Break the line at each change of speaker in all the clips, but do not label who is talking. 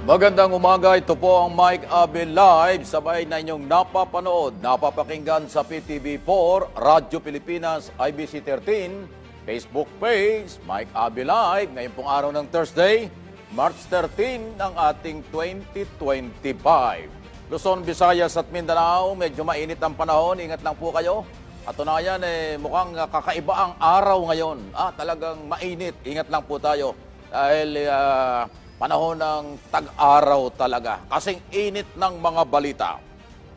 Magandang umaga, ito po ang Mike Abel Live. Sabay na inyong napapanood, napapakinggan sa PTV4, Radyo Pilipinas, IBC 13, Facebook page, Mike Abel Live. Ngayon pong araw ng Thursday, March 13 ng ating 2025. Luzon, Visayas at Mindanao, medyo mainit ang panahon. Ingat lang po kayo. At tunayan, mukhang kakaiba ang araw ngayon. Talagang mainit. Ingat lang po tayo. Dahil panahon ng tag-araw talaga. Kasing init ng mga balita.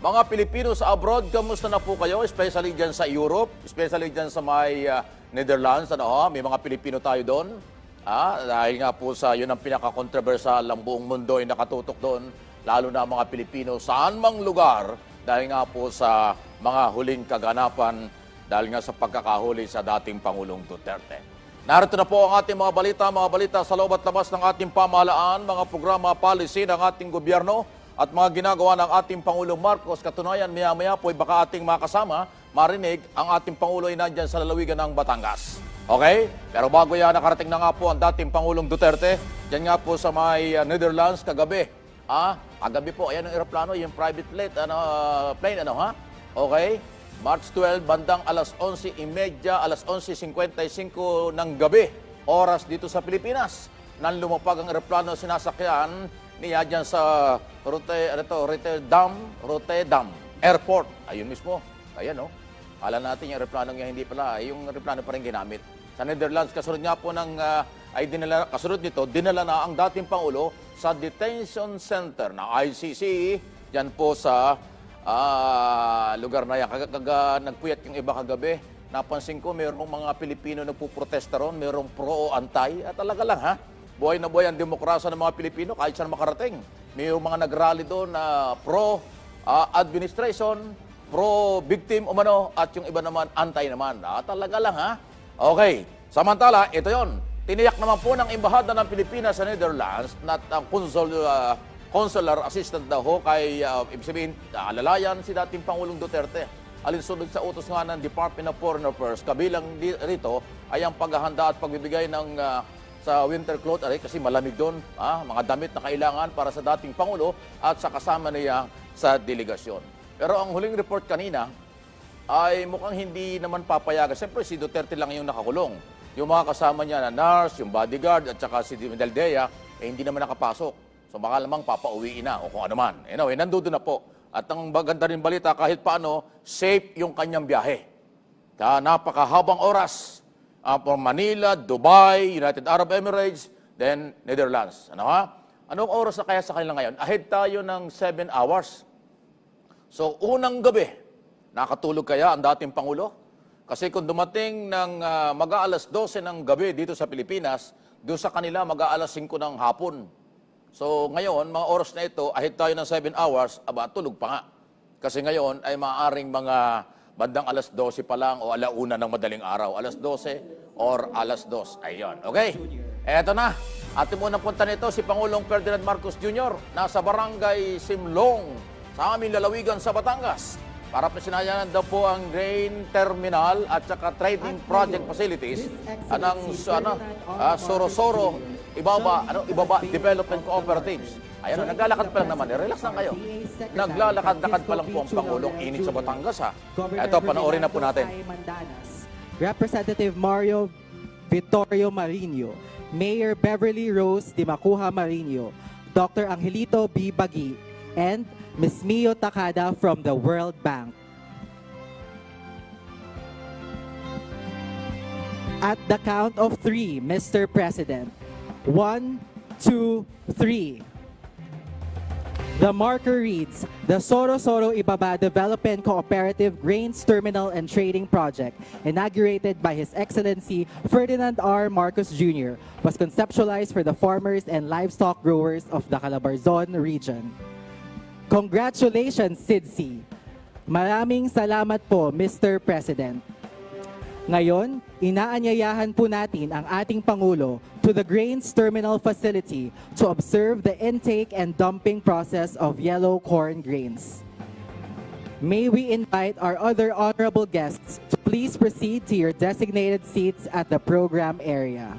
Mga Pilipino sa abroad, kamusta na po kayo? Especially dyan sa Europe, especially dyan sa may Netherlands. May mga Pilipino tayo doon. Dahil nga po sa yun ang pinaka-controversial ang buong mundo ay nakatutok doon. Lalo na mga Pilipino saan mang lugar. Dahil nga po sa mga huling kaganapan. Dahil nga sa pagkakahuli sa dating Pangulong Duterte. Narito na po ang ating mga balita sa loob at labas ng ating pamahalaan, mga programa, policy ng ating gobyerno at mga ginagawa ng ating Pangulong Marcos. Katunayan, maya-maya po ay baka ating makasama, marinig ang ating Pangulo ay nandyan sa lalawigan ng Batangas. Okay? Pero bago yan, nakarating na nga po ang dating Pangulong Duterte, dyan nga po sa may Netherlands kagabi. Kagabi po, ayan ang aeroplano, yung private plane, Okay? March 12, bandang alas 11:30, alas 11:55 ng gabi, oras dito sa Pilipinas. Nang lumapag ang eroplano sinasakyan niya dyan sa Rotterdam Airport. Ayun mismo. Ayan, Kala natin yung eroplano niya, hindi pala. Yung eroplano pa rin ginamit. Sa Netherlands, kasunod nga po kasunod nito, dinala na ang dating Pangulo sa detention center ng ICC, dyan po sa lugar na yan. Nagpuyat yung iba kagabi. Napansin ko, mayroong mga Pilipino nagpuprotesta ron, mayroong pro o anti. Talaga lang, buhay na buhay ang demokrasya ng mga Pilipino kahit saan makarating. Mayroong mga nagrally doon na pro-administration, pro-victim umano, at yung iba naman anti naman. Talaga lang, Okay. Samantala, ito yon. Tiniyak naman po ng Embahada ng Pilipinas sa Netherlands na ang consular assistant daw kay ibig sabihin, alalayan si dating Pangulong Duterte. Alinsunod sa utos nga ng Department of Foreign Affairs, kabilang rito ay ang paghahanda at pagbibigay ng sa winter cloth kasi malamig doon, mga damit na kailangan para sa dating Pangulo at sa kasama niya sa delegasyon. Pero ang huling report kanina ay mukhang hindi naman papayagan. Siyempre si Duterte lang yung nakakulong. Yung mga kasama niya na nurse, yung bodyguard at saka si Daldea, hindi naman nakapasok. So baka lamang papauwiin na o kung ano man. Anyway, nandoon na po. At ang maganda rin balita, kahit paano, safe yung kanyang biyahe. Napakahabang oras. From Manila, Dubai, United Arab Emirates, then Netherlands. Anong oras na kaya sa kanila ngayon? Ahead tayo ng 7 hours. So unang gabi, nakatulog kaya ang dating Pangulo? Kasi kung dumating ng mag-aalas 12 ng gabi dito sa Pilipinas, doon sa kanila mag-aalas 5 ng hapon. So ngayon, mga oras na ito, ahead tayo ng 7 hours, tulog pa nga. Kasi ngayon ay maaaring mga bandang alas 12 pa lang o alauna ng madaling araw. Alas 12 or alas 2. Ayun, okay? Eto na. Ating munang punta nito, si Pangulong Ferdinand Marcos Jr. Nasa Barangay Simlong sa aming lalawigan sa Batangas. Para pasinayanan daw po ang grain terminal at saka trading project facilities ng Sorosoro Ibaba Development Cooperatives. Ayan, naglalakad pa lang naman. Relax lang kayo. Naglalakad-lakad pa lang po ang Pangulong. Init sa Batangas, Ito, panoorin na po natin.
Representative Mario Vittorio Marinho, Mayor Beverly Rose de Macuja Marinho, Dr. Angelito B. Bagi, and Ms. Mio Takada from the World Bank. At the count of 3, Mr. President. 1, 2, 3. The marker reads, the Sorosoro Ibaba Development Cooperative Grains Terminal and Trading Project, inaugurated by His Excellency Ferdinand R. Marcos Jr., was conceptualized for the farmers and livestock growers of the Calabarzon region. Congratulations, SIDSI! Maraming salamat po, Mr. President. Ngayon, inaanyayahan po natin ang ating Pangulo to the Grains Terminal Facility to observe the intake and dumping process of yellow corn grains. May we invite our other honorable guests to please proceed to your designated seats at the program area.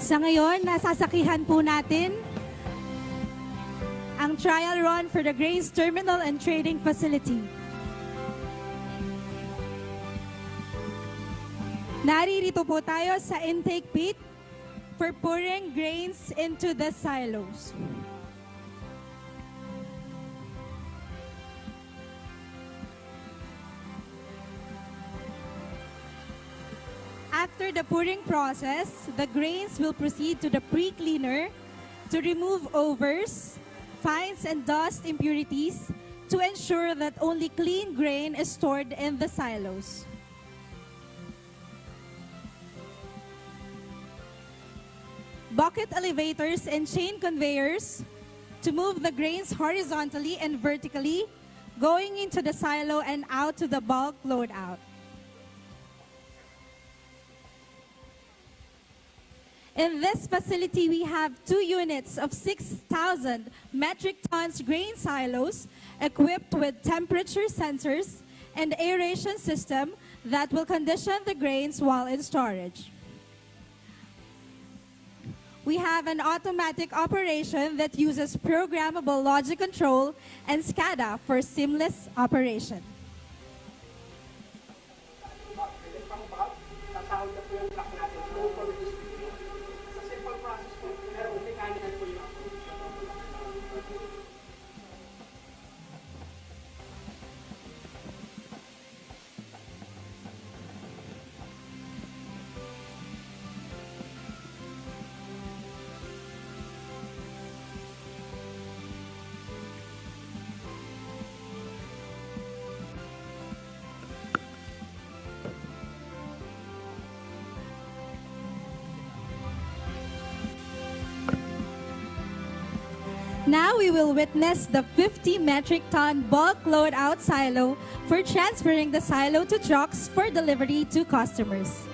Sa ngayon, nasasakihan po natin ang trial run for the Grains Terminal and Trading Facility. Naririto po tayo sa intake pit for pouring grains into the silos. After the pouring process, the grains will proceed to the pre-cleaner to remove overs, fines, and dust impurities to ensure that only clean grain is stored in the silos. Bucket elevators and chain conveyors to move the grains horizontally and vertically, going into the silo and out to the bulk loadout. In this facility, we have 2 units of 6,000 metric tons grain silos equipped with temperature sensors and aeration system that will condition the grains while in storage. We have an automatic operation that uses programmable logic control and SCADA for seamless operation. Now we will witness the 50 metric ton bulk loadout silo for transferring the silo to trucks for delivery to customers.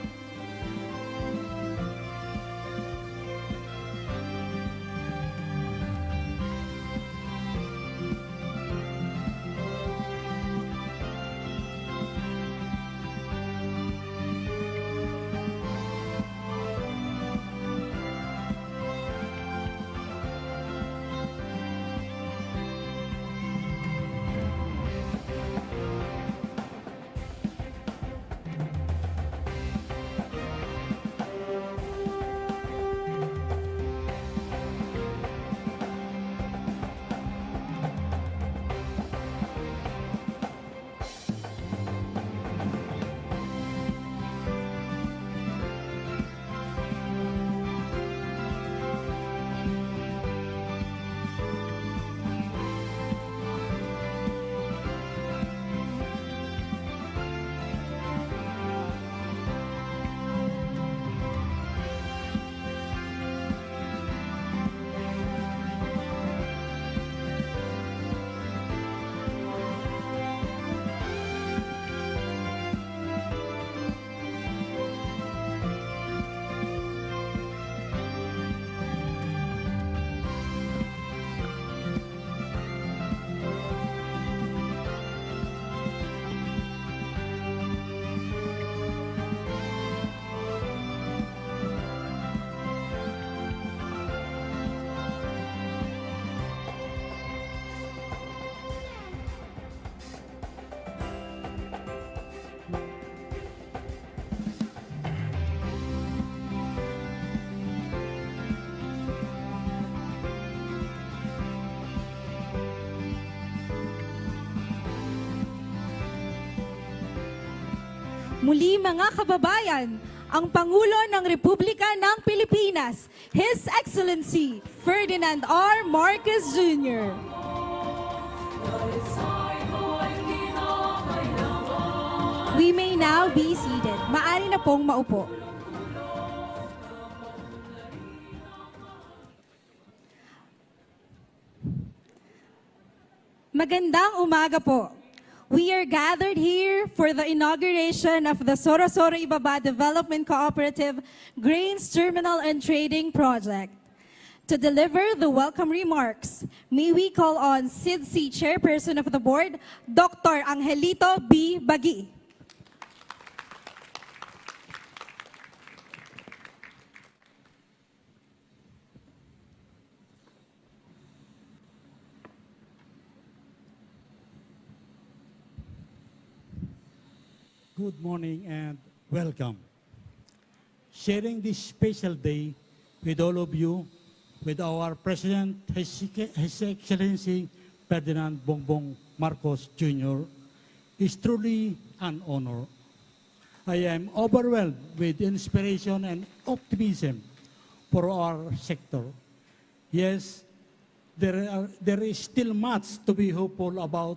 Muli mga kababayan, ang Pangulo ng Republika ng Pilipinas, His Excellency Ferdinand R. Marcos Jr. We may now be seated. Maaari na pong maupo. Magandang umaga po. We are gathered here for the inauguration of the Sorosoro Ibaba Development Cooperative Grains Terminal and Trading Project. To deliver the welcome remarks, may we call on SIDC Chairperson of the Board, Dr. Angelito B. Bagi.
good morning and welcome. Sharing this special day with all of you, with our President, His Excellency Ferdinand Bongbong Marcos Jr., is truly an honor. I am overwhelmed with inspiration and optimism for our sector. Yes, there is still much to be hopeful about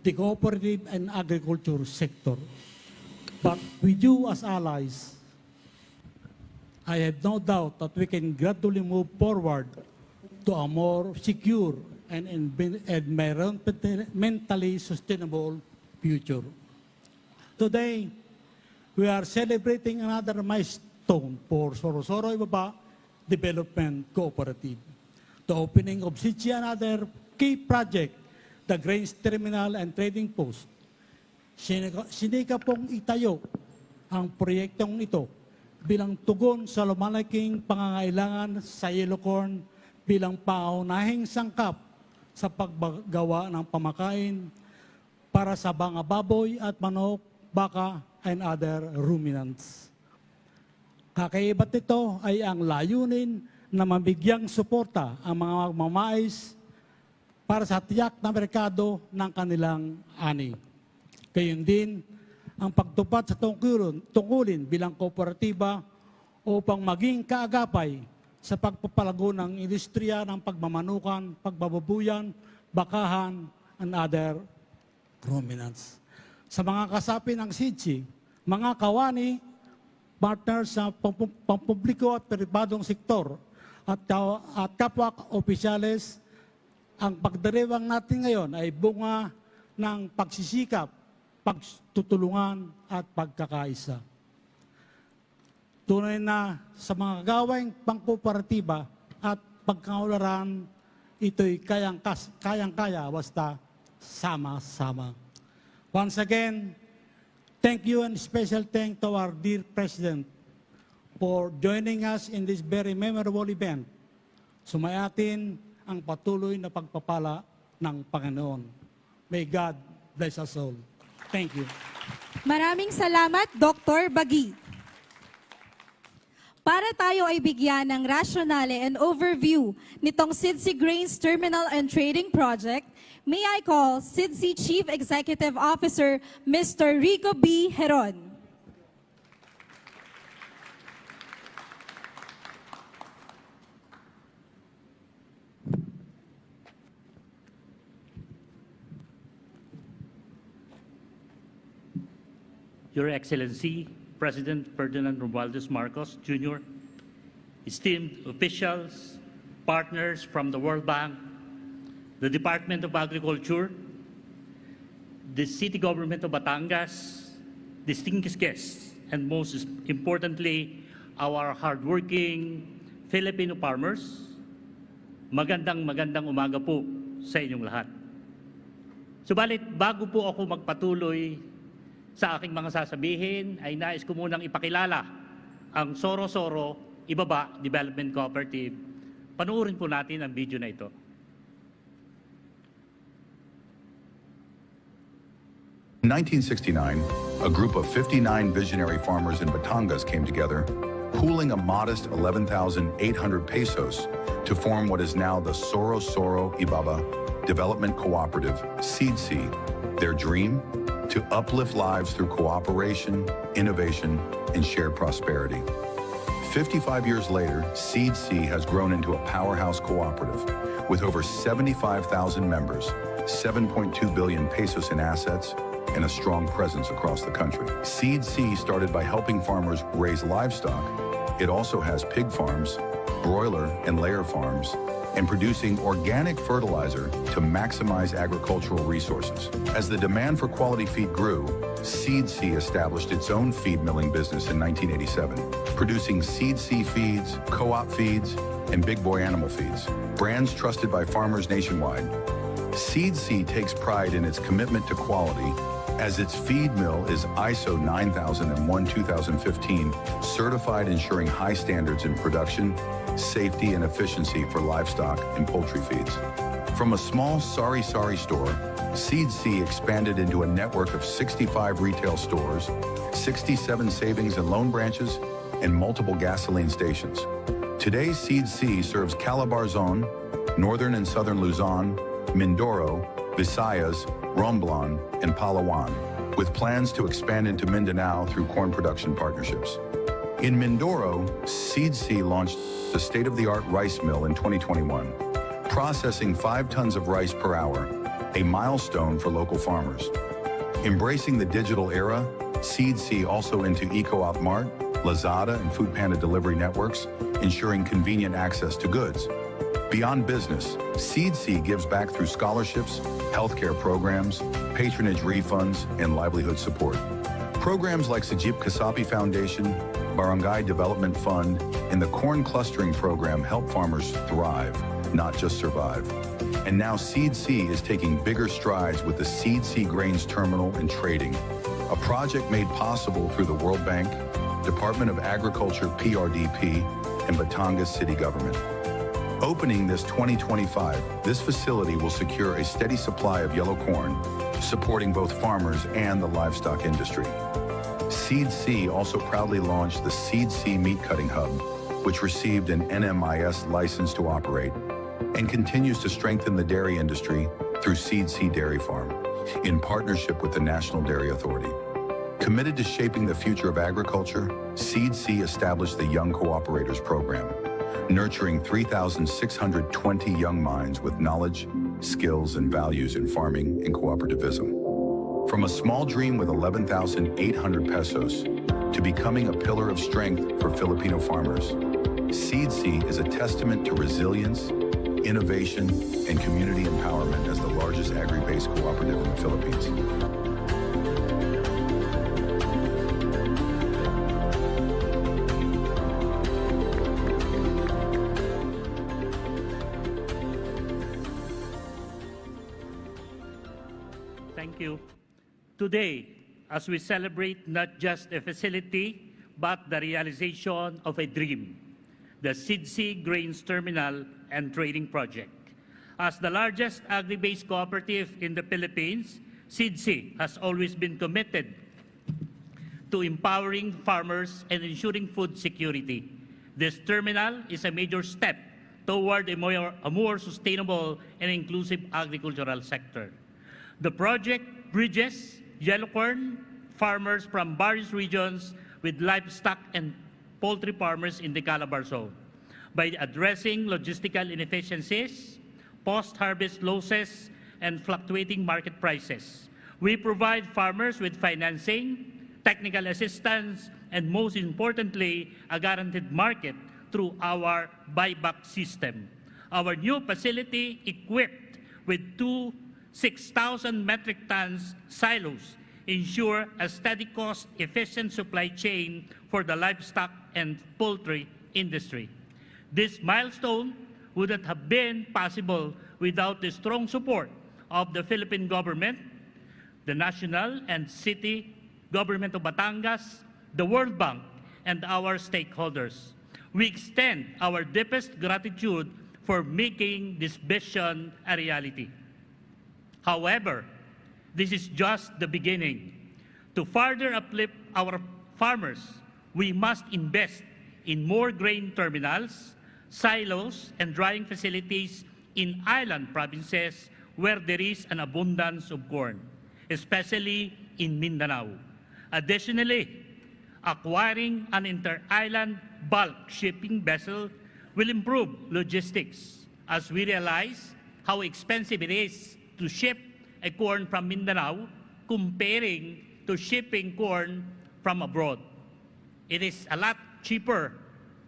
the cooperative and agriculture sector. But with you as allies, I have no doubt that we can gradually move forward to a more secure and environmentally sustainable future. Today, we are celebrating another milestone for Sorosoro Ibaba Development Cooperative, the opening of another key project, the Grains Terminal and Trading Post. Sinika pong itayo ang proyektong ito bilang tugon sa lumalaking pangangailangan sa yellow corn bilang paunahing sangkap sa paggagawa ng pamakain para sa mga baboy at manok, baka, and other ruminants. Kakaibat nito ay ang layunin na mabigyang suporta ang mga magmamais para sa tiyak na merkado ng kanilang ani. Gayon din ang pagtupad sa tungkulin bilang kooperatiba upang maging kaagapay sa pagpapalago ng industriya ng pagmamanukan, pagbababuyan, bakahan, and other ruminants. Sa mga kasapi ng SIDSI, mga kawani, partners sa pampubliko at pribadong sektor at kapwa opisyales, ang pagdiriwang natin ngayon ay bunga ng pagsisikap, pagtutulungan at pagkakaisa. Tunay na sa mga gawaing pangkooperatiba at pagkaunlaran, ito'y kayang-kaya basta sama-sama. Once again, thank you and special thanks to our dear President for joining us in this very memorable event. Sumayatin ang patuloy na pagpapala ng Panginoon. May God bless us all. Thank you.
Maraming salamat, Dr. Bagi. Para tayo ay bigyan ng rasyonale and overview nitong SIDSI Grains Terminal and Trading Project, may I call SIDSI Chief Executive Officer, Mr. Rico B. Heron.
Your Excellency, President Ferdinand Romualdez Marcos Jr., esteemed officials, partners from the World Bank, the Department of Agriculture, the City Government of Batangas, distinguished guests, and most importantly, our hardworking Filipino farmers, magandang umaga po sa inyong lahat. Subalit, bago po ako magpatuloy sa aking mga sasabihin, ay nais ko munang ipakilala ang Sorosoro Ibaba Development Cooperative. Panuorin po natin ang video na ito.
In 1969, a group of 59 visionary farmers in Batangas came together, pooling a modest 11,800 pesos to form what is now the Sorosoro Ibaba Development Cooperative, SIDSI. Their dream? To uplift lives through cooperation, innovation, and shared prosperity. 55 years later, SIDSI has grown into a powerhouse cooperative with over 75,000 members, 7.2 billion pesos in assets, and a strong presence across the country. SIDSI started by helping farmers raise livestock. It also has pig farms, broiler and layer farms, and producing organic fertilizer to maximize agricultural resources. As the demand for quality feed grew, SIDSI established its own feed milling business in 1987, producing SIDSI feeds, co-op feeds, and big boy animal feeds, brands trusted by farmers nationwide. SIDSI takes pride in its commitment to quality, as its feed mill is ISO 9001:2015 certified, ensuring high standards in production, safety, and efficiency for livestock and poultry feeds. From a small sari-sari store SeedC expanded into a network of 65 retail stores, 67 savings and loan branches, and multiple gasoline stations. Today, SeedC serves Calabar Zone, northern and southern Luzon, Mindoro, Visayas, Romblon, and Palawan, with plans to expand into Mindanao through corn production partnerships. In Mindoro, SeedC launched the state-of-the-art rice mill in 2021, processing 5 tons of rice per hour, a milestone for local farmers. Embracing the digital era, SeedC also into Eco-Op Mart, Lazada, and Foodpanda delivery networks, ensuring convenient access to goods. Beyond business, SeedC gives back through scholarships, healthcare programs, patronage refunds, and livelihood support. Programs like Sajib Kasapi Foundation, Barangay Development Fund, and the Corn Clustering Program help farmers thrive, not just survive. And now SeedC is taking bigger strides with the SeedC Grains Terminal and Trading, a project made possible through the World Bank, Department of Agriculture PRDP, and Batangas City Government. Opening this 2025, this facility will secure a steady supply of yellow corn, supporting both farmers and the livestock industry. SeedC also proudly launched the SeedC Meat Cutting Hub, which received an NMIS license to operate, and continues to strengthen the dairy industry through SeedC Dairy Farm, in partnership with the National Dairy Authority. Committed to shaping the future of agriculture, SeedC established the Young Cooperators Program, nurturing 3,620 young minds with knowledge, skills, and values in farming and cooperativism. From a small dream with 11,800 pesos to becoming a pillar of strength for Filipino farmers, SeedC is a testament to resilience, innovation, and community empowerment as the largest agri-based cooperative in the Philippines.
Thank you. Today, as we celebrate not just a facility, but the realization of a dream, the SeedC Grains Terminal and Trading Project. As the largest agri-based cooperative in the Philippines, SeedC has always been committed to empowering farmers and ensuring food security. This terminal is a major step toward a more sustainable and inclusive agricultural sector. The project bridges yellow corn farmers from various regions with livestock and poultry farmers in the Calabar Zone. By addressing logistical inefficiencies, post-harvest losses, and fluctuating market prices, we provide farmers with financing, technical assistance, and most importantly, a guaranteed market through our buyback system. Our new facility, equipped with 6,000 metric tons silos, ensure a steady cost-efficient supply chain for the livestock and poultry industry. This milestone wouldn't have been possible without the strong support of the Philippine government, the national and city government of Batangas, the World Bank, and our stakeholders. We extend our deepest gratitude for making this vision a reality. However, this is just the beginning. To further uplift our farmers, we must invest in more grain terminals, silos, and drying facilities in island provinces where there is an abundance of corn, especially in Mindanao. Additionally, acquiring an inter-island bulk shipping vessel will improve logistics as we realize how expensive it is to ship a corn from Mindanao comparing to shipping corn from abroad. It is a lot cheaper.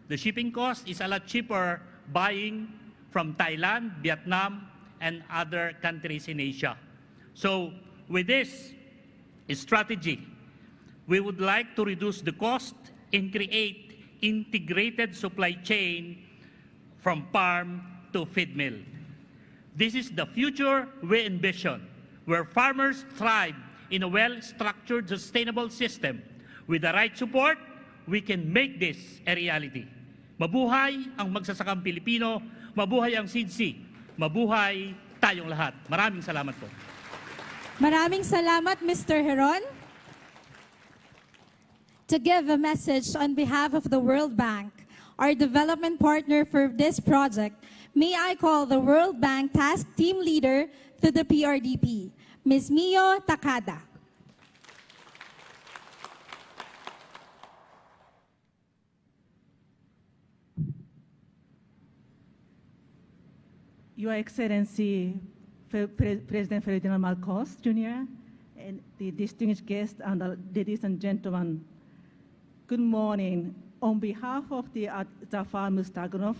The shipping cost is a lot cheaper buying from Thailand, Vietnam, and other countries in Asia. So with this strategy, we would like to reduce the cost and create integrated supply chain from farm to feed mill. This is the future we envision, where farmers thrive in a well-structured, sustainable system. With the right support, we can make this a reality. Mabuhay ang magsasakang Pilipino, mabuhay ang SeedC, mabuhay tayong lahat. Maraming salamat po.
Maraming salamat, Mr. Heron. To give a message on behalf of the World Bank, our development partner for this project, may I call the World Bank Task Team Leader to the PRDP, Ms. Mio Takada.
Your Excellency, President Ferdinand Marcos Jr., and the distinguished guests and ladies and gentlemen, good morning. On behalf of the Zafar Mustaganov,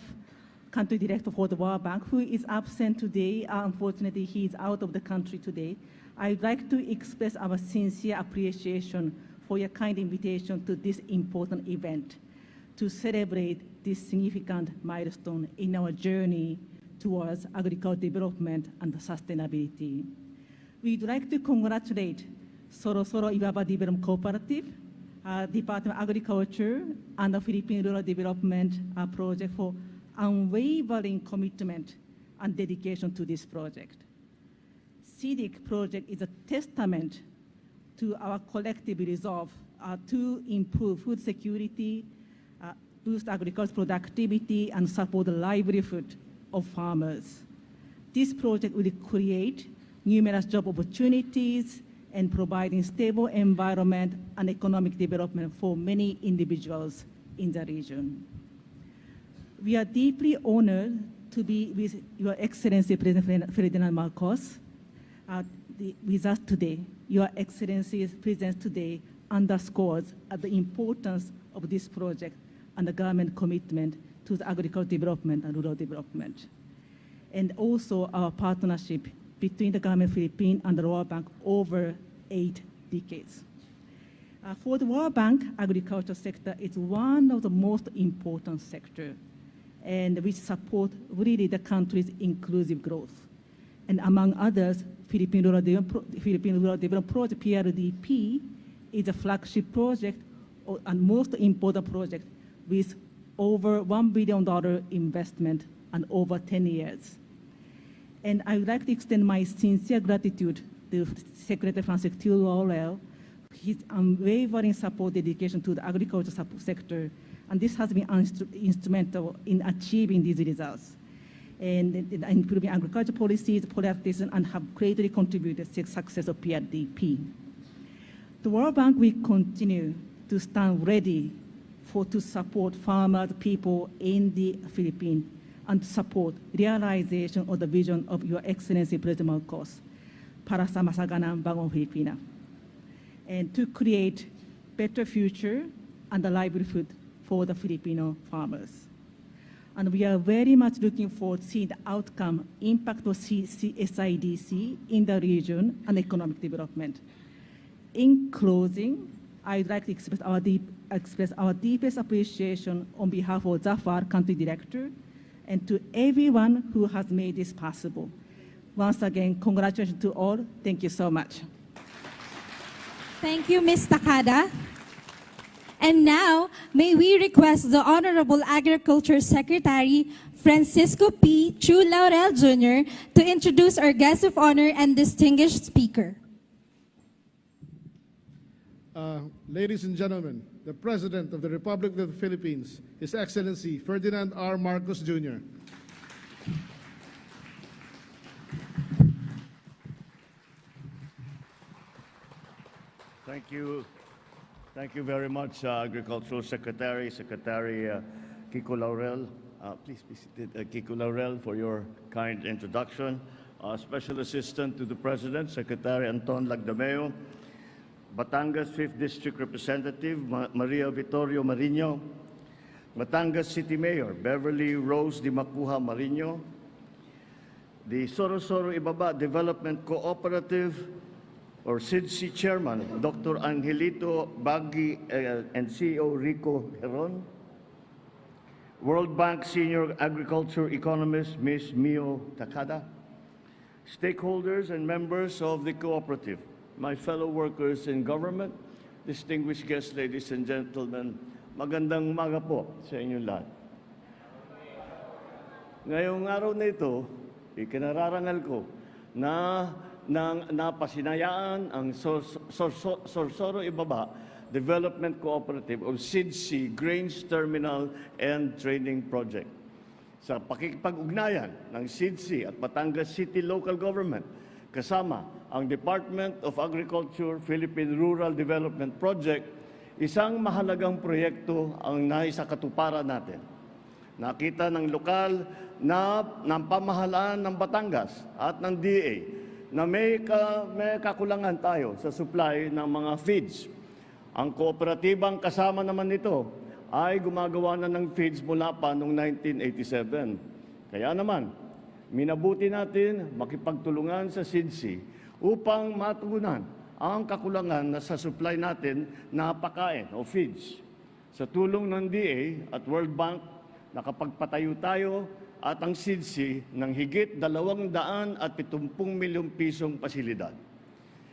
Country Director for the World Bank, who is absent today, unfortunately he is out of the country today, I'd like to express our sincere appreciation for your kind invitation to this important event to celebrate this significant milestone in our journey towards agricultural development and sustainability. We'd like to congratulate Soro Soro Ibaba Development Cooperative, Department of Agriculture, and the Philippine Rural Development Project for unwavering commitment and dedication to this project. CDIC project is a testament to our collective resolve to improve food security, boost agricultural productivity, and support the livelihood of farmers. This project will create numerous job opportunities and providing stable environment and economic development for many individuals in the region. We are deeply honored to be with Your Excellency President Ferdinand Marcos with us today. Your Excellency's presence today underscores the importance of this project and the government commitment to the agricultural development and rural development, and also our partnership between the government of the Philippines and the World Bank over 8 decades. For the World Bank, agriculture sector is one of the most important sectors, and which support really the country's inclusive growth. And among others, Philippine Rural Development Project, PRDP, is a flagship project and most important project with over $1 billion investment and over 10 years. And I would like to extend my sincere gratitude to Secretary Francis T. Laurel, his unwavering support, dedication to the agriculture sector, and this has been instrumental in achieving these results and improving agriculture policies, practices, and have greatly contributed to the success of PRDP. The World Bank will continue to stand ready to support farmers, people in the Philippines, and to support realization of the vision of Your Excellency President Marcos para sa masaganang bagong Filipina, and to create better future and a livelihood for the Filipino farmers. And we are very much looking forward to see the outcome, impact of SIDC in the region and economic development. In closing, I'd like to express our deepest appreciation on behalf of Zafar, Country Director, and to everyone who has made this possible. Once again, congratulations to all. Thank you so much.
Thank you, Ms. Takada. And now, may we request the Honorable Agriculture Secretary, Francisco P. Chu Laurel Jr., to introduce our guest of honor and distinguished speaker.
Ladies and gentlemen, the President of the Republic of the Philippines, His Excellency Ferdinand R. Marcos Jr.
Thank you. Thank you very much, Agricultural Secretary Kiko Laurel. Please be seated, Kiko Laurel, for your kind introduction. Special Assistant to the President, Secretary Anton Lagdameo. Batangas 5th District Representative, Maria Vittorio Marino. Batangas City Mayor, Beverly Rose Di Macuja Marino. The Soro Soro Ibaba Development Cooperative, or SIDC Chairman, Dr. Angelito Baggi, and CEO Rico Heron. World Bank Senior Agriculture Economist, Ms. Mio Takada. Stakeholders and members of the cooperative, my fellow workers in government, distinguished guests, ladies and gentlemen, magandang umaga po sa inyong lahat. Ngayong araw na ito, ikinararangal ko na napasinayaan ang Sorsoro Ibaba Development Cooperative o SIDC Grains Terminal and Trading Project. Sa pakikipag-ugnayan ng SIDC at Batangas City Local Government, kasama ang Department of Agriculture Philippine Rural Development Project, isang mahalagang proyekto ang naisakatuparan natin. Nakita ng lokal ng pamahalaan ng Batangas at ng DA na may kakulangan tayo sa supply ng mga feeds. Ang kooperatibang kasama naman nito ay gumagawa na ng feeds mula pa noong 1987. Kaya naman, minabuti natin makipagtulungan sa SIDC upang matugunan ang kakulangan na sa supply natin na pagkain o feeds. Sa tulong ng DA at World Bank, nakapagpatayo tayo at ang SIDC ng higit 270 milyong pisong pasilidad.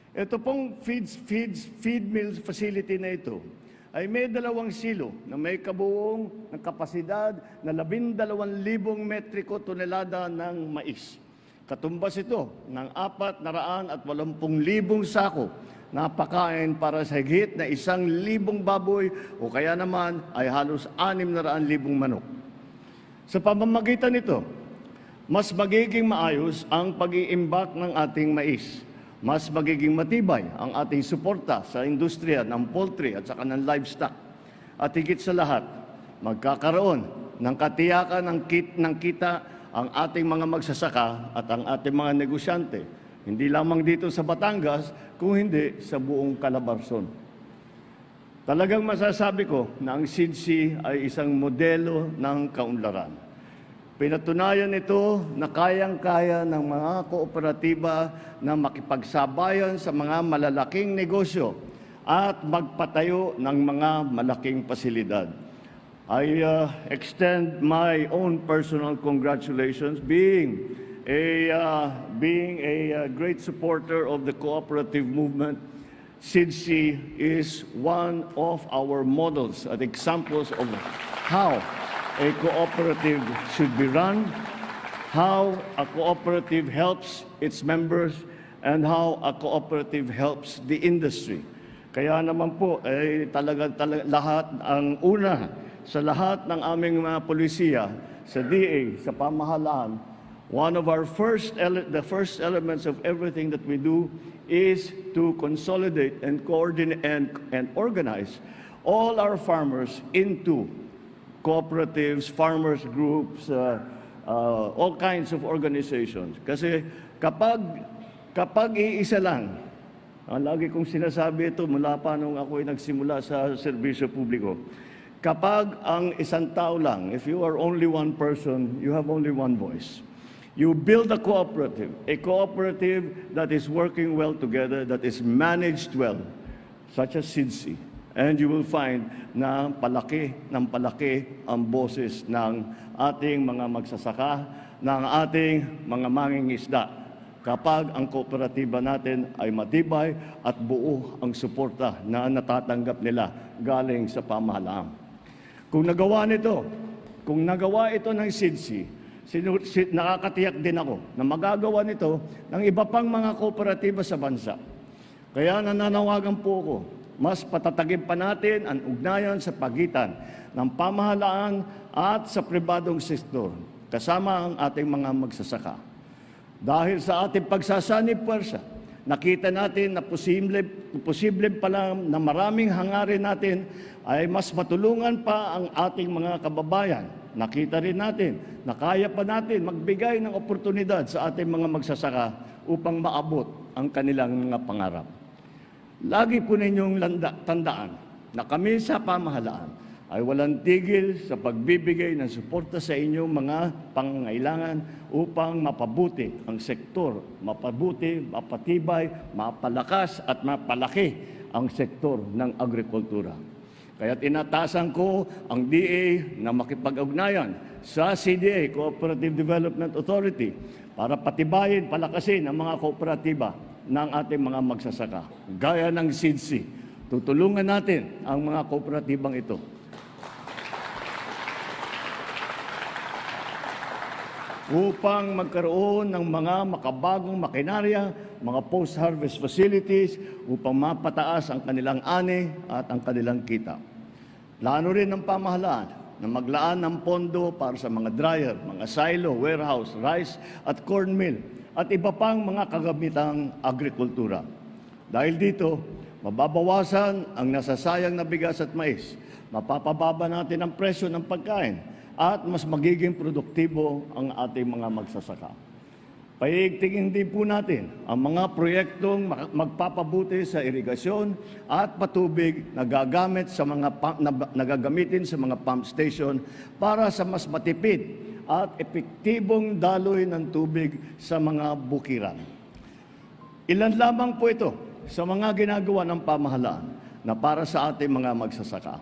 Ito pong feed mill facility na ito ay may 2 silo na may kabuong ng kapasidad na 12,000 metriko tonelada ng mais. Katumbas ito ng 480,000 sako na pakain para sa higit na 1,000 baboy o kaya naman ay halos 600,000 manok. Sa pamamagitan nito, mas magiging maayos ang pag-iimbak ng ating mais. Mas magiging matibay ang ating suporta sa industriya ng poultry at saka ng livestock. At higit sa lahat, magkakaroon ng katiyakan ng kita ang ating mga magsasaka at ang ating mga negosyante. Hindi lamang dito sa Batangas, kung hindi sa buong Calabarzon. Talagang masasabi ko na ang SIDC ay isang modelo ng kaunlaran. Pinatunayan ito na kayang-kaya ng mga kooperatiba na makipagsabayan sa mga malalaking negosyo at magpatayo ng mga malaking pasilidad. I extend my own personal congratulations being a great supporter of the cooperative movement. SIDC is one of our models and examples of how a cooperative should be run, how a cooperative helps its members, and how a cooperative helps the industry. Kaya naman po, talaga lahat ang una sa lahat ng aming mga polisiya, sa DA, sa pamahalaan, one of our the first elements of everything that we do is to consolidate and coordinate and organize all our farmers into cooperatives, farmers groups, all kinds of organizations. Kasi kapag iisa lang, ang lagi kong sinasabi ito mula pa nung ako'y nagsimula sa serbisyo publiko, kapag ang isang tao lang, if you are only one person, you have only one voice. You build a cooperative that is working well together, that is managed well, such as SIDC. And you will find na palaki ang boses ng ating mga magsasaka, ng ating mga mangingisda, kapag ang kooperatiba natin ay matibay at buo ang suporta na natatanggap nila galing sa pamahalaan. Kung nagawa ito ng SIDC, nakakatiyak din ako na magagawa nito ng iba pang mga kooperatiba sa bansa. Kaya nananawagan po ako, mas patatagin pa natin ang ugnayan sa pagitan ng pamahalaan at sa pribadong sektor, kasama ang ating mga magsasaka. Dahil sa ating pagsasanib puwersa, nakita natin na posible pala na maraming hangarin natin ay mas matulungan pa ang ating mga kababayan. Nakita rin natin na kaya pa natin magbigay ng oportunidad sa ating mga magsasaka upang maabot ang kanilang mga pangarap. Lagi po ninyong tandaan na kami sa pamahalaan ay walang tigil sa pagbibigay ng suporta sa inyong mga pangangailangan upang mapabuti ang sektor, mapabuti, mapatibay, mapalakas at mapalaki ang sektor ng agrikultura. Kaya tinatasan ko ang DA na makipag-ugnayan sa CDA, Cooperative Development Authority, para patibayin, palakasin ang mga kooperatiba ng ating mga magsasaka. Gaya ng SIDC, tutulungan natin ang mga kooperatibang ito upang magkaroon ng mga makabagong makinarya mga post-harvest facilities upang mapataas ang kanilang ani at ang kanilang kita. Plano rin ng pamahalaan na maglaan ng pondo para sa mga dryer, mga silo, warehouse, rice at corn mill at iba pang mga kagamitang agrikultura. Dahil dito, mababawasan ang nasasayang na bigas at mais, mapapababa natin ang presyo ng pagkain, at mas magiging produktibo ang ating mga magsasaka. Paiigtingin din po natin ang mga proyektong magpapabuti sa irigasyon at patubig na nagagamitin sa mga pump station para sa mas matipid at epektibong daloy ng tubig sa mga bukiran. Ilan lamang po ito sa mga ginagawa ng pamahalaan na para sa ating mga magsasaka.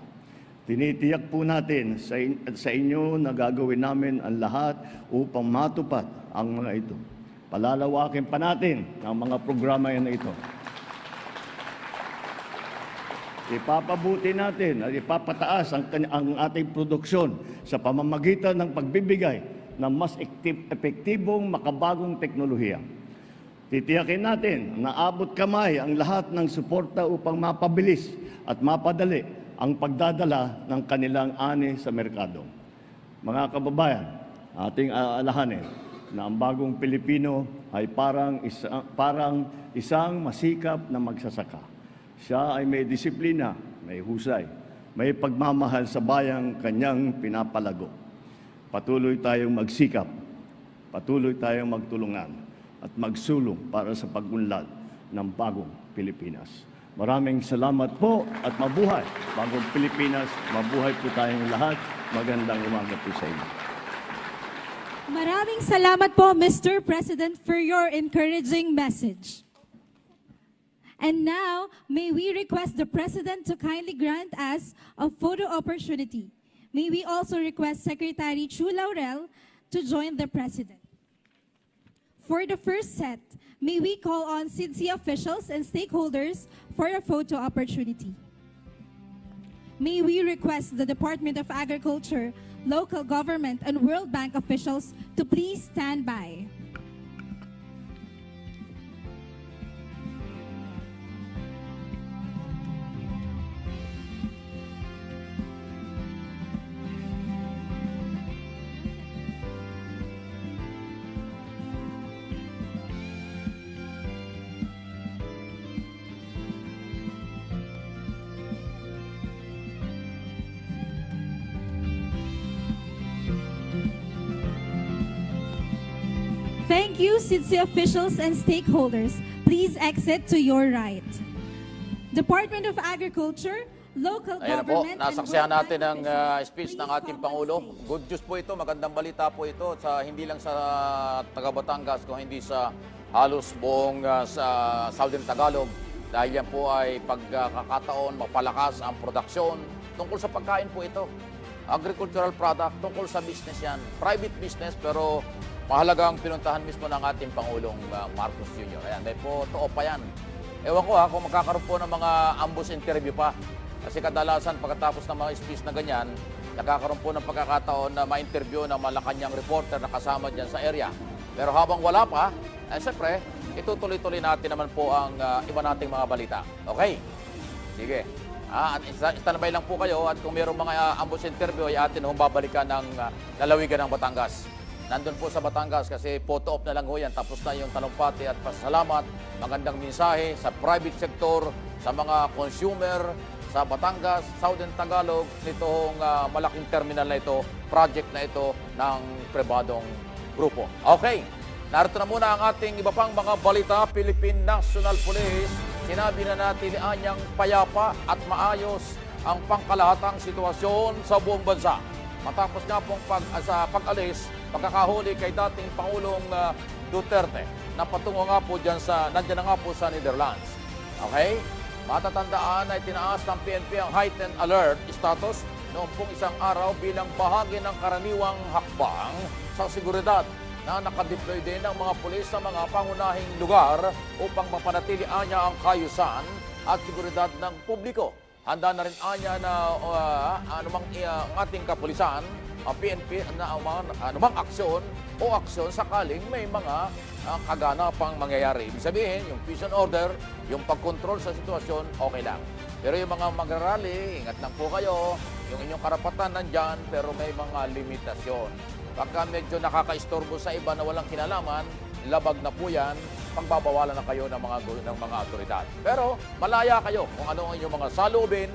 Tinitiyak po natin sa inyo na gagawin namin ang lahat upang matupad ang mga ito. Palalawakin pa natin ang mga programa na ito. Ipapabuti natin at ipapataas ang ating produksyon sa pamamagitan ng pagbibigay ng mas epektibong makabagong teknolohiya. Titiyakin natin na abot kamay ang lahat ng suporta upang mapabilis at mapadali ang pagdadala ng kanilang ani sa merkado. Mga kababayan, ating aalahanin na ang bagong Pilipino ay parang isang masikap na magsasaka. Siya ay may disiplina, may husay, may pagmamahal sa bayang kanyang pinapalago. Patuloy tayong magsikap, patuloy tayong magtulungan at magsulong para sa pagunlad ng bagong Pilipinas. Maraming salamat po at mabuhay bagong Pilipinas. Mabuhay po tayong lahat. Magandang umaga po sa inyo.
Maraming salamat po, Mr. President, for your encouraging message. And now, may we request the President to kindly grant us a photo opportunity. May we also request Secretary Chu Laurel to join the President. For the first set, may we call on SIDSI officials and stakeholders for a photo opportunity. May we request the Department of Agriculture, local government, and World Bank officials to please stand by. Thank you, SIDSI officials and stakeholders. Please exit to your right. Department of Agriculture, local
Ayan na po,
government,
nasaksihan
and World
natin
Bank
ang
officials,
speech
please
ng ating
come on
Pangulo.
stage.
Good news po ito, magandang balita po ito, hindi lang sa taga Batangas, kung hindi sa halos buong sa Southern Tagalog. Dahil yan po ay pagkakataon, mapalakas ang produksyon. Tungkol sa pagkain po ito. Agricultural product, tungkol sa business yan. Private business, pero mahalagang pinuntahan mismo ng ating Pangulong Marcos Jr. Ayan, may po, totoo pa yan. Ewan ko kung magkakaroon po ng mga ambush interview pa. Kasi kadalasan pagkatapos ng mga speech na ganyan, nakakaroon po ng pagkakataon na ma-interview ng Malacanang reporter na kasama dyan sa area. Pero habang wala pa, siyempre, itutuloy-tuloy natin naman po ang iba nating mga balita. Okay? Sige. Standby lang po kayo at kung mayroong mga ambush interview ay atin babalikan ng lalawigan ng Batangas. Nandun po sa Batangas kasi photo op na lang ho yan. Tapos na yung talumpati at pasalamat. Magandang mensahe sa private sector, sa mga consumer, sa Batangas, Southern Tagalog, nitong malaking terminal na ito, project na ito ng pribadong grupo. Okay, narito na muna ang ating iba pang mga balita. Philippine National Police, sinabi na natin anyang payapa at maayos ang pangkalahatang sitwasyon sa buong bansa. Matapos nga pong pag-alis, pagkakahuli kay dating Pangulong Duterte na patungo nga po dyan nandiyan na nga po sa Netherlands. Okay? Matatandaan na itinaas ng PNP ang heightened alert status noong pong isang araw bilang bahagi ng karaniwang hakbang sa seguridad na nakadeploy din ng mga pulis sa mga pangunahing lugar upang mapanatili anya ang kaayusan at seguridad ng publiko. Handa na rin anya na anumang ating kapulisan ang PNP na anumang aksyon o aksyon sakaling may mga kaganapang mangyayari. Ibig sabihin, yung peace and order, yung pagkontrol sa sitwasyon, okay lang. Pero yung mga magrarally, ingat lang po kayo, yung inyong karapatan nandyan, pero may mga limitasyon. Pagka medyo nakakaistorbo sa iba na walang kinalaman, labag na po yan, pagbabawalan na kayo ng mga otoridad. Pero malaya kayo kung ano ang inyong mga salubin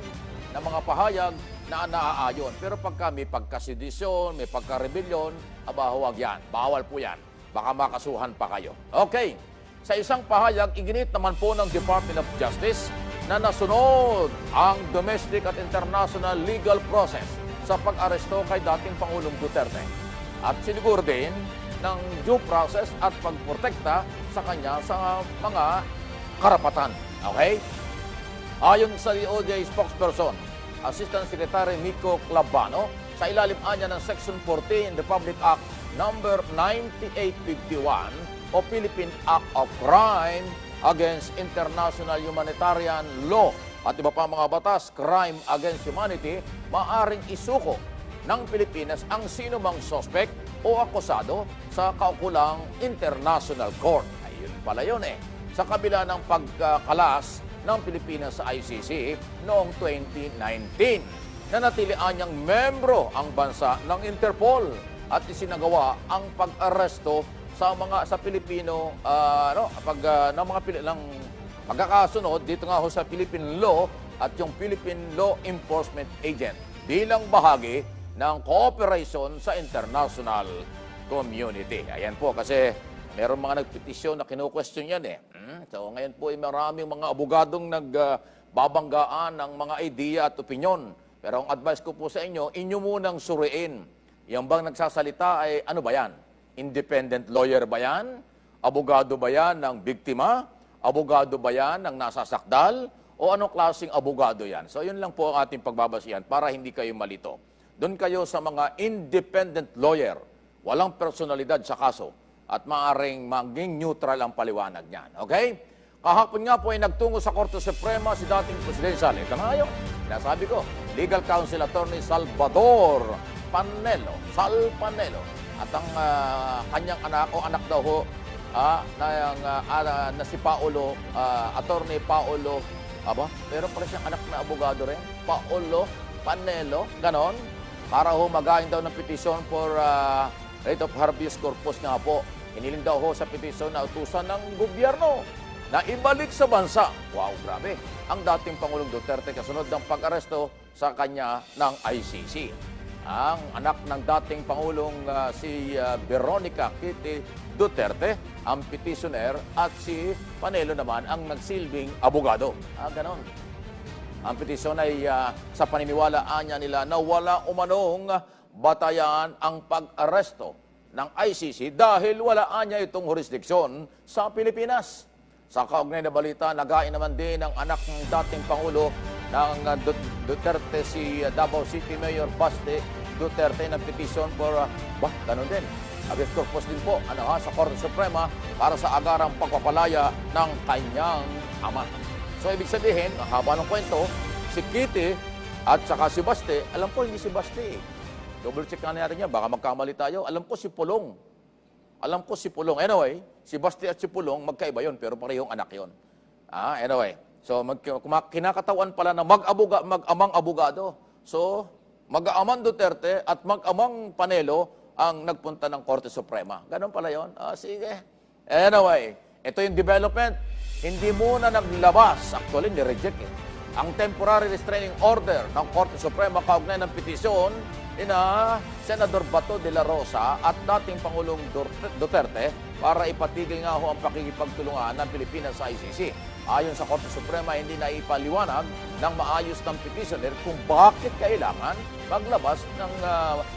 na mga pahayag na naaayon. Pero pagka may pagkasedisyon, may pagka-rebellion, huwag yan. Bawal po yan. Baka makasuhan pa kayo. Okay. Sa isang pahayag, iginit naman po ng Department of Justice na nasunod ang domestic at international legal process sa pag-aresto kay dating Pangulong Duterte. At siniguro din ng due process at pagprotekta sa kanya sa mga karapatan. Okay? Ayon sa DOJ spokesperson, Assistant Secretary Mico Clavano, sa ilalim anya ng Section 14 Republic Act number 9851 o Philippine Act of Crime against International Humanitarian Law at iba pa mga batas, crime against humanity, maaring isuko ng Pilipinas ang sino mang suspect o akusado sa kaukulang International Court. Ayun pala yun eh. Sa kabila ng pagkakalas ng Pilipinas sa ICC noong 2019. Nanatilian niyang membro ang bansa ng Interpol at isinagawa ang pag-aresto sa Pilipino ng pagkakasunod dito nga ho sa Philippine Law at yung Philippine Law Enforcement Agent bilang bahagi ng cooperation sa international community. Ayan po kasi meron mga nagpetisyon na kinu-question yan eh. So ngayon po ay maraming mga abogadong nagbabanggaan ng mga idea at opinyon. Pero ang advice ko po sa inyo munang suriin. Yung bang nagsasalita ay ano ba yan? Independent lawyer ba yan? Abogado ba yan ng biktima? Abogado ba yan ng nasasakdal? O anong klaseng abogado yan? So yun lang po ang ating pagbabasihan para hindi kayo malito. Doon kayo sa mga independent lawyer. Walang personalidad sa kaso at maaaring maging neutral ang paliwanag niyan. Okay? Kahapon nga po ay nagtungo sa Korte Suprema si dating presidential. Ito na ngayon. Sinasabi ko, Legal Counsel Attorney Salvador Panelo. At ang kanyang anak o anak daw ho na si Paolo, Attorney Paolo, meron pala siyang anak na abogado rin, Paolo Panelo, ganon, para ho magahin daw ng petition for writ of habeas corpus nga po. Hiniling daw ho sa petisyon na utusan ng gobyerno na ibalik sa bansa. Wow, grabe. Ang dating Pangulong Duterte kasunod ng pag-aresto sa kanya ng ICC. Ang anak ng dating Pangulong si Veronica Kitty Duterte, ang petitioner, at si Panelo naman ang nagsilbing abogado. Ganon. Ang petisyon ay sa paniniwalaan niya nila na wala umanong batayan ang pag-aresto ng ICC dahil walaan niya itong jurisdiksyon sa Pilipinas. Sa kaugnay na balita, nagain naman din ang anak ng dating Pangulo ng Duterte, si Davao City Mayor Baste Duterte, ng petition for, ganun din, habeas corpus din po sa Korte Suprema para sa agarang pagpapalaya ng kanyang ama. So, ibig sabihin, ang haba ng kwento, si Kitty at saka si Baste, alam ko hindi si Baste. Double check na natin niya, baka magkamali tayo. Alam ko si Pulong. Anyway, si Baste at si Pulong, magkaiba yon pero parehong anak yon. Anyway, so kinakatawan pala na mag-amang abogado. So, mag-amang Duterte at mag-amang Panelo ang nagpunta ng Korte Suprema. Ganon pala yon. Sige. Anyway, ito yung development. Hindi muna naglabas, actually, ni-reject ang temporary restraining order ng Korte Suprema kaugnay ng petisyon ina Senador Bato de la Rosa at dating Pangulong Duterte para ipatigil nga ho ang pakikipagtulungan ng Pilipinas sa ICC. Ayon sa Korte Suprema, hindi na ipaliwanag ng maayos ng petitioner kung bakit kailangan maglabas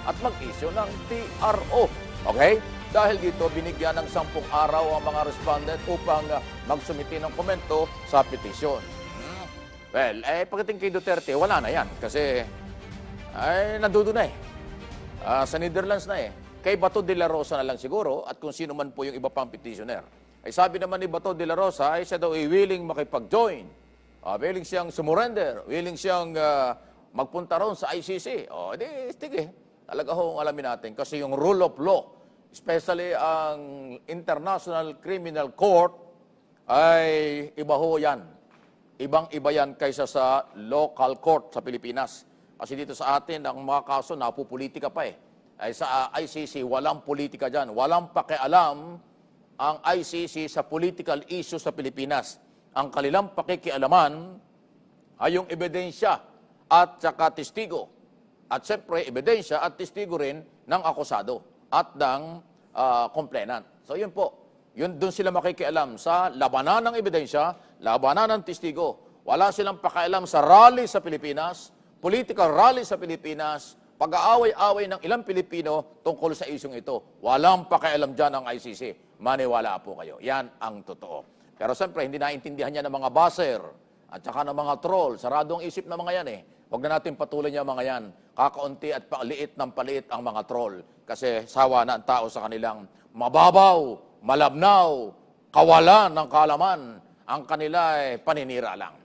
at mag-issue ng TRO. Okay? Dahil dito, binigyan ng 10 araw ang mga respondent upang magsumiti ng komento sa petisyon. Well, pagdating kay Duterte, wala na yan kasi nandoon na sa Netherlands na Kay Bato de la Rosa na lang siguro at kung sino man po yung iba pang petitioner. Sabi naman ni Bato de la Rosa, siya daw ay willing makipag-join. Willing siyang sumurrender. Willing siyang magpunta ron sa ICC. Sige. Talaga hong alamin natin. Kasi yung rule of law, especially ang International Criminal Court, ay iba ho yan. Ibang-iba yan kaysa sa local court sa Pilipinas. Kasi dito sa atin, ang mga kaso, napupolitika pa eh. Ay sa ICC, walang politika dyan. Walang pakialam ang ICC sa political issue sa Pilipinas. Ang kanilang pakikialaman ay yung ebidensya at saka testigo. At siyempre, ebidensya at testigo rin ng akusado at ng complainant. So yun po. Yun, doon sila makikialam sa labanan ng ebidensya, labanan ng testigo. Wala silang pakialam sa rally sa Pilipinas, political rally sa Pilipinas, pag-aaway-away ng ilang Pilipino tungkol sa isyong ito. Walang pakialam dyan ang ICC. Maniwala po kayo. Yan ang totoo. Pero siyempre, hindi naintindihan niya ng mga buzzer at saka ng mga troll. Sarado ang isip ng mga yan eh. Huwag na natin patuloy niya mga yan. Kakaunti at paliit ng paliit ang mga troll. Kasi sawa na ang tao sa kanilang mababaw, malabnaw, kawalan ng kalaman. Ang kanila ay paninira lang.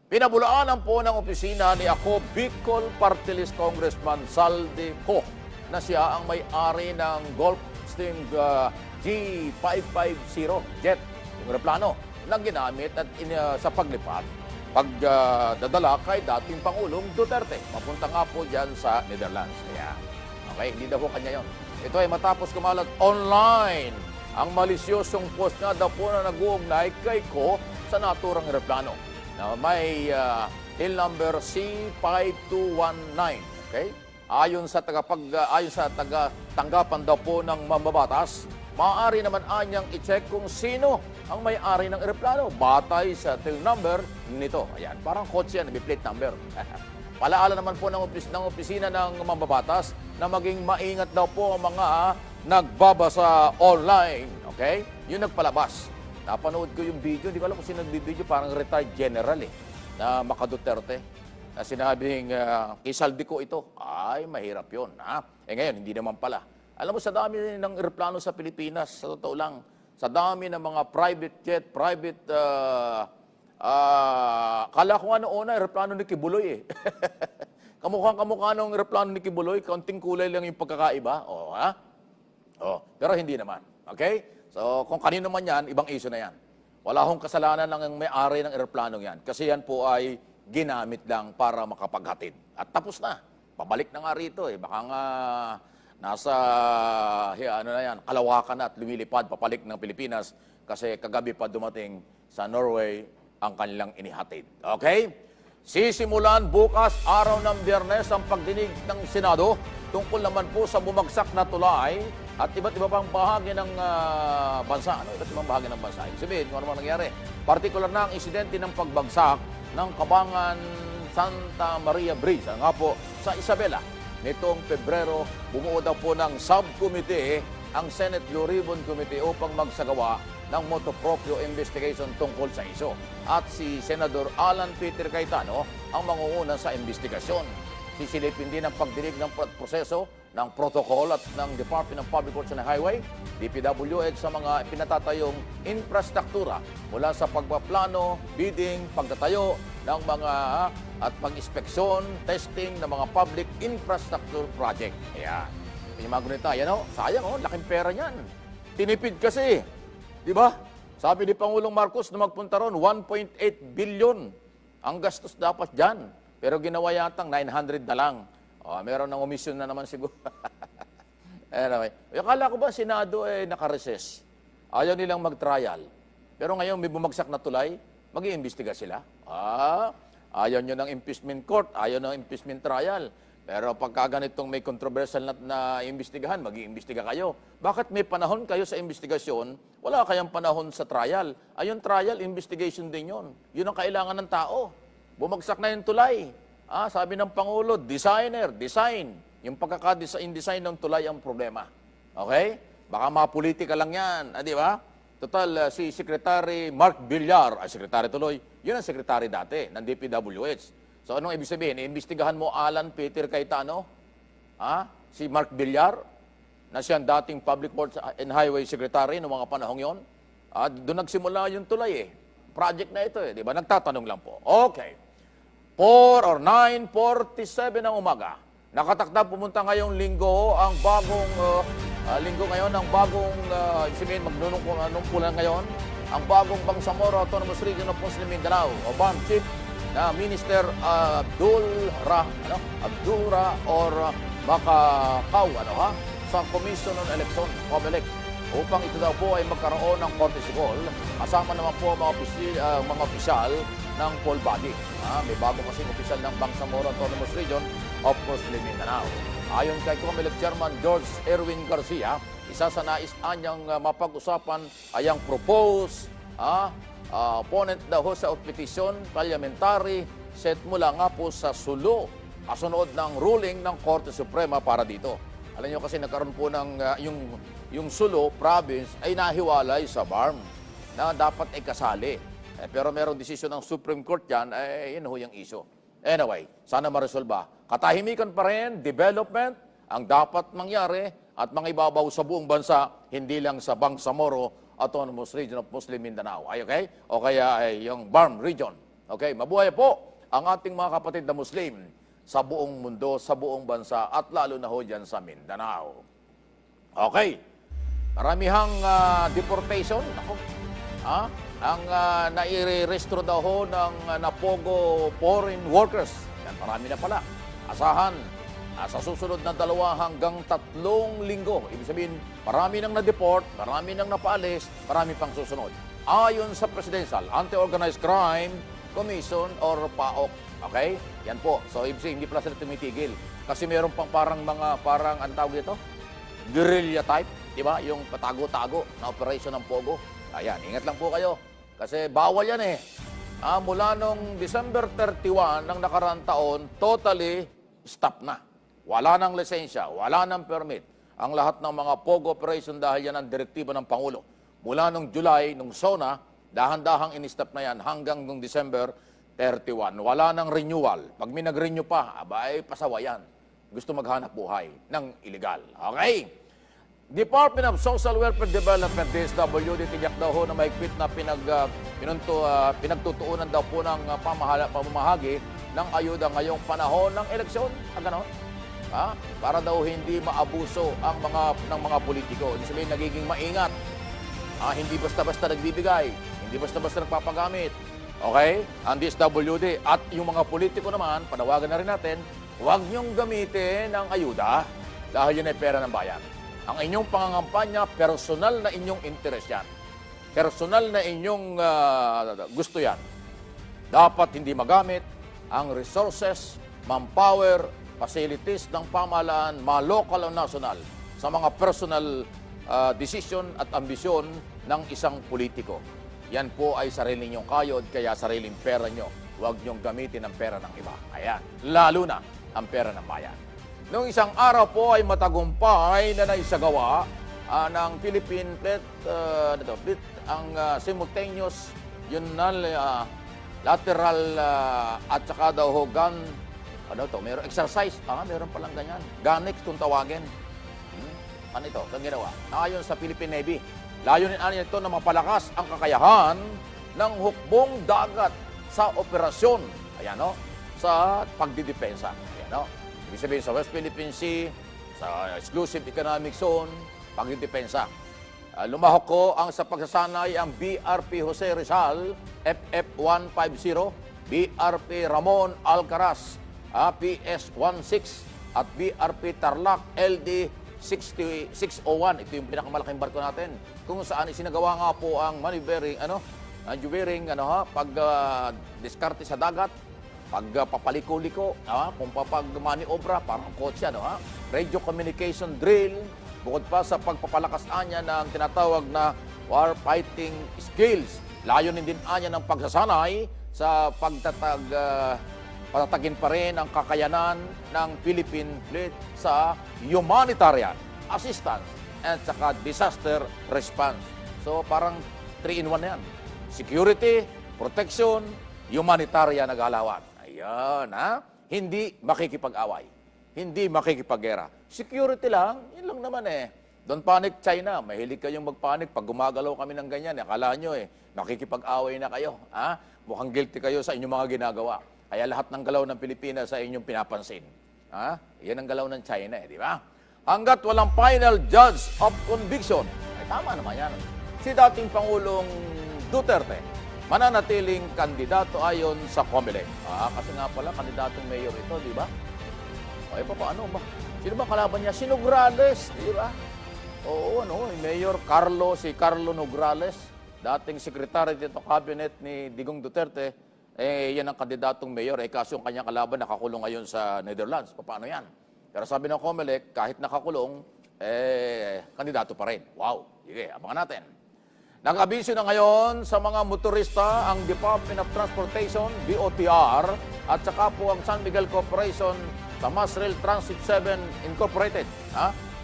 Pinabulaanan po ng opisina ni ako Bicol Party List Congressman Saldi Co na siya ang may-ari ng Gulfstream G550 jet, yung aeroplano na ginamit at sa paglipad, pagdadala kay dating Pangulong Duterte. Papunta nga po dyan sa Netherlands. Kaya, okay, hindi daw po kanya yun. Ito ay matapos kumalat online ang malisyosong post nga daw po na nag-uugnay kay Ko sa naturang aeroplano na may tail number C5219. Okay? Ayon sa tanggapan daw po ng mambabatas, maaari naman anyang i-check kung sino ang may-ari ng eroplano batay sa tail number nito. Ayan, parang kotse yan, may plate number. Palaala naman po ng opisina ng mambabatas na maging maingat daw po ang mga nagbabasa online. Okay? Yung nagpalabas. Napanood ko yung video, hindi ko alam kung sino nagbibideo, parang retired general eh, na Maka-Duterte, na sinabing, isaldi ko ito. Ay, mahirap yun. Ha? Eh ngayon, hindi naman pala. Alam mo, sa dami ng eroplano sa Pilipinas, sa totoo lang, sa dami ng mga private jet, kala ko nga noon na eroplano ni Kibuloy eh. Kamukha ng eroplano ni Kibuloy, kaunting kulay lang yung pagkakaiba. O, ha? O, pero hindi naman. Okay? So, kung kanino man yan, ibang issue na yan. Wala hong kasalanan ng may-ari ng eroplanong yan. Kasi yan po ay ginamit lang para makapaghatid. At tapos na. Pabalik na nga rito eh. Baka nga nasa, kalawakan na at lumilipad, papalik ng Pilipinas. Kasi kagabi pa dumating sa Norway ang kanilang inihatid. Okay? Sisimulan bukas, araw ng Biyernes, ang pagdinig ng Senado tungkol naman po sa bumagsak na tulay at iba't iba pang bahagi ng bansa. Ano iba't ibang bahagi ng bansa? Ibig sabihin, kung ano man nangyari. Partikular na ang insidente ng pagbagsak ng Kabangan Santa Maria Bridge. Nga po, sa Isabela. Nitong Pebrero, bumuo daw po ng subcommittee ang Senate Blue Ribbon Committee upang magsagawa ng motu proprio investigation tungkol sa iso. At si Senador Alan Peter Cayetano ang mangunguna sa investigasyon. Sisilipin din ang pagdinig ng proseso ng protocol at ng Department of Public Works and Highway, DPWH sa mga pinatatayong infrastruktura mula sa pagpaplano, bidding, pagtatayo ng mga at pag-inspeksyon, testing ng mga public infrastructure project. Ayan. Yung mga gunita, yan o, sayang o, laking pera niyan. Tinipid kasi, di ba? Sabi ni Pangulong Marcos na magpunta ron, 1.8 billion ang gastos dapat dyan. Pero ginawa yatang 900 na lang. O, meron ng omission na naman siguro. Anyway, akala ko ba Senado nakareses? Ayaw nilang mag-trial. Pero ngayon may bumagsak na tulay, mag-iimbestiga sila. Ayaw nyo ng impeachment court, ayaw ng impeachment trial. Pero pagka ganitong may controversial na imbestigahan, mag-iimbestiga kayo. Bakit may panahon kayo sa investigasyon, wala kayang panahon sa trial? Ayun, trial, investigation din yun. Yun ang kailangan ng tao. Bumagsak na yung tulay. Sabi ng Pangulo, design. Yung pagkaka-design ng tulay ang problema. Okay? Baka mga politika lang yan. Di ba? Total, si Secretary Mark Villar, Secretary tuloy, yun ang Secretary dati ng DPWH. So anong ibig sabihin? Iimbestigahan mo Alan Peter Cayetano? Si Mark Villar, na siyang dating Public Works and Highway Secretary noong mga panahong yon. Doon nagsimula yung tulay Project na ito di ba? Nagtatanong lang po. Okay. 9:47 ng umaga. Nakatakda pumunta ngayong linggo ang bagong linggo ngayon, ang bagong ibig sabihin magnunumpula ngayon, ang bagong Bangsamoro Autonomous Region of Muslim Mindanao o BAM Chief na Minister Abdulra or Makakaw sa Commission on Election, COMELEC, upang ito daw po ay magkaroon ng courtesy kasama naman po mga opisyal ng poll body. May bago kasing opisyal ng Bangsamoro Autonomous Region of Muslim Mindanao. Ayon kay COMELEC Chairman George Erwin Garcia, isa sa nais anyang mapag-usapan ay ang proposed opponent daw sa petition parliamentary set mula nga po sa Sulu kasunod ng ruling ng Korte Suprema para dito. Alam niyo kasi nagkaroon po ng yung Sulu province ay nahiwalay sa BARM na dapat ay kasali. Pero merong desisyon ng Supreme Court yan, yun ho yung issue. Anyway, sana maresolba. Katahimikan pa rin, development, ang dapat mangyari at mangibabaw sa buong bansa, hindi lang sa Bangsamoro Autonomous Region of Muslim Mindanao. Ay, okay? O kaya ay yung BARM region. Okay, mabuhay po ang ating mga kapatid na Muslim sa buong mundo, sa buong bansa, at lalo na ho dyan sa Mindanao. Okay. Maramihang deportation. Ako, ang nai-restro daw ho ng Napogo foreign workers. Yan, marami na pala. Asahan sa susunod na 2 hanggang 3 linggo. Ibig sabihin, marami nang na-deport, marami nang napaalis, marami pang susunod. Ayon sa Presidential Anti-Organized Crime Commission or PAOK. Okay? Yan po. So, ibig sabihin, hindi pala sila tumitigil. Kasi meron pang parang ang tawag dito? Guerrilla type. Diba? Yung patago-tago na operation ng Pogo. Ayan, ingat lang po kayo. Kasi bawal yan eh. Mula nung December 31 ng nakaraang taon, totally stop na. Wala nang lisensya, wala nang permit. Ang lahat ng mga Pogo operation dahil yan ang direktiba ng Pangulo. Mula nung July, nung SONA, dahan-dahang in-stop na yan hanggang nung December 31. Wala nang renewal. Pag may nag-renew pa, ay pasawa yan. Gusto maghanap buhay ng illegal. Okay? Department of Social Welfare Development, DSWD, tiyak daw ho na mahigpit na pinagtutuunan daw po ng pamamahagi ng ayuda ngayong panahon ng eleksyon. Ganon. Para daw hindi maabuso ang mga politiko. Ibig sabihin, nagiging maingat. Hindi basta-basta nagbibigay. Hindi basta-basta nagpapagamit. Okay? Ang DSWD at yung mga politiko naman, panawagan na rin natin, huwag niyong gamitin ang ayuda dahil yun ay pera ng bayan. Ang inyong pangangampanya, personal na inyong interest yan. Personal na inyong gusto yan. Dapat hindi magamit ang resources, manpower, facilities ng pamahalaan, local o national, sa mga personal decision at ambisyon ng isang politiko. Yan po ay sarili ninyong kayod, kaya sariling pera nyo. Huwag nyong gamitin ang pera ng iba. Ayan, lalo na ang pera ng bayan. Noong isang araw po ay matagumpay na naisagawa ng Philippine ang simultaneous lateral at saka daw gun, mayroong exercise, mayroon palang ganyan. GANEX kung tawagin. Ano ito? Ang ginawa? Ayon sa Philippine Navy, layunin ito na mapalakas ang kakayahan ng hukbong dagat sa operasyon. Ayan, sa pagdidepensa. Ayan, ibig sabihin sa West Philippine Sea, sa Exclusive Economic Zone, pagdidepensa. Lumahok ko sa pagsasanay ang BRP Jose Rizal, FF-150, BRP Ramon Alcaraz, PS-16, at BRP Tarlac, LD-601. Ito yung pinakamalaking barko natin. Kung saan isinagawa nga po ang maneuvering, pag-diskarte sa dagat, pagpapaliko-liko, kung papag-maniobra, parang kotse, radio communication drill, bukod pa sa pagpapalakas anya ng tinatawag na war-fighting skills. Layunin din anya ng pagsasanay sa patatagin pa rin ang kakayanan ng Philippine Fleet sa humanitarian assistance at saka disaster response. So parang 3-in-1 yan. Security, protection, humanitarian na galawan. Ayan, hindi makikipag-away. Hindi makikipaggera. Security lang, yun lang naman eh. Don't panic, China. Mahilig kayong magpanik pag gumagalaw kami ng ganyan. Akala nyo nakikipag-away na kayo. Mukhang guilty kayo sa inyong mga ginagawa. Kaya lahat ng galaw ng Pilipinas sa inyong pinapansin. Yan ang galaw ng China, di ba? Hanggat walang final judge of conviction, ay tama naman yan. Si dating Pangulong Duterte, mananatiling kandidato ayon sa COMELEC. Kasi nga pala, kandidatong mayor ito, di ba? Ay, paano ba? Sino ba kalaban niya? Si Nograles, di ba? Oo, Mayor si Carlo Nograles, dating secretary dito cabinet ni Digong Duterte, yan ang kandidatong mayor. Kaso yung kanyang kalaban nakakulong ngayon sa Netherlands. Paano yan? Pero sabi ng COMELEC, kahit nakakulong, kandidato pa rin. Wow! Sige, abangan natin. Nag-abiso na ngayon sa mga motorista ang Department of Transportation, DOTR, at saka po ang San Miguel Corporation sa Mass Rail Transit 7 Incorporated.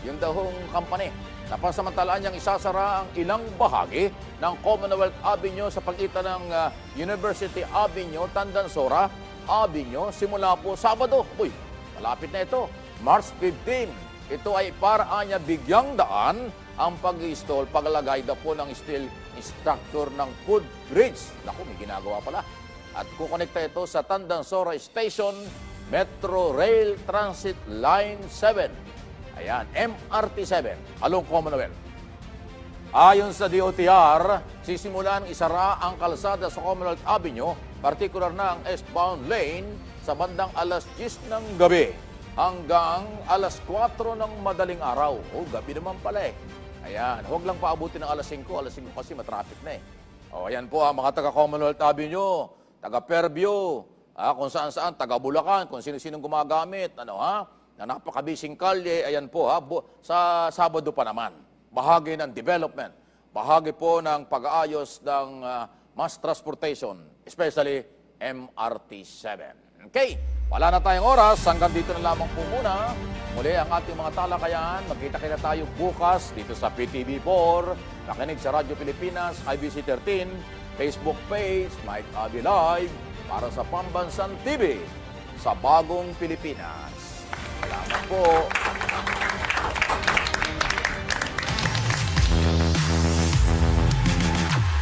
Yung daw company. Napasamantalaan niyang isasara ang ilang bahagi ng Commonwealth Avenue sa pagitan ng University Avenue, Tandansora Avenue, simula po Sabado. Uy, malapit na ito. March 15. Ito ay para niya bigyang daan ang pag-install, paglagay na po ng steel structure ng footbridge. Naku, may ginagawa pala. At kukonekta ito sa Tandansora Station, Metro Rail Transit Line 7. Ayan, MRT7, along Commonwealth. Ayon sa DOTR, sisimulan isara ang kalsada sa Commonwealth Avenue, partikular na ang eastbound lane, sa bandang alas 10 ng gabi hanggang alas 4 ng madaling araw. Gabi naman pala Ayan, huwag lang paabutin ng alas 5. Alas 5 kasi matraffic na ayan po mga taga Commonwealth Avenue, taga Fairview, kung saan-saan, taga Bulacan, kung sino-sinong gumagamit, na napakabising kalye, ayan po sa Sabado pa naman. Bahagi ng development, bahagi po ng pag-aayos ng mass transportation, especially MRT7. Okay, wala na tayong oras, hanggang dito na lamang po muna. Muli ang ating mga talakayan, magkita-kita tayo bukas dito sa PTV4, nakinig sa Radyo Pilipinas, IBC 13, Facebook page, Mike Avi Live, para sa Pambansang TV, sa Bagong Pilipinas. Salamat po.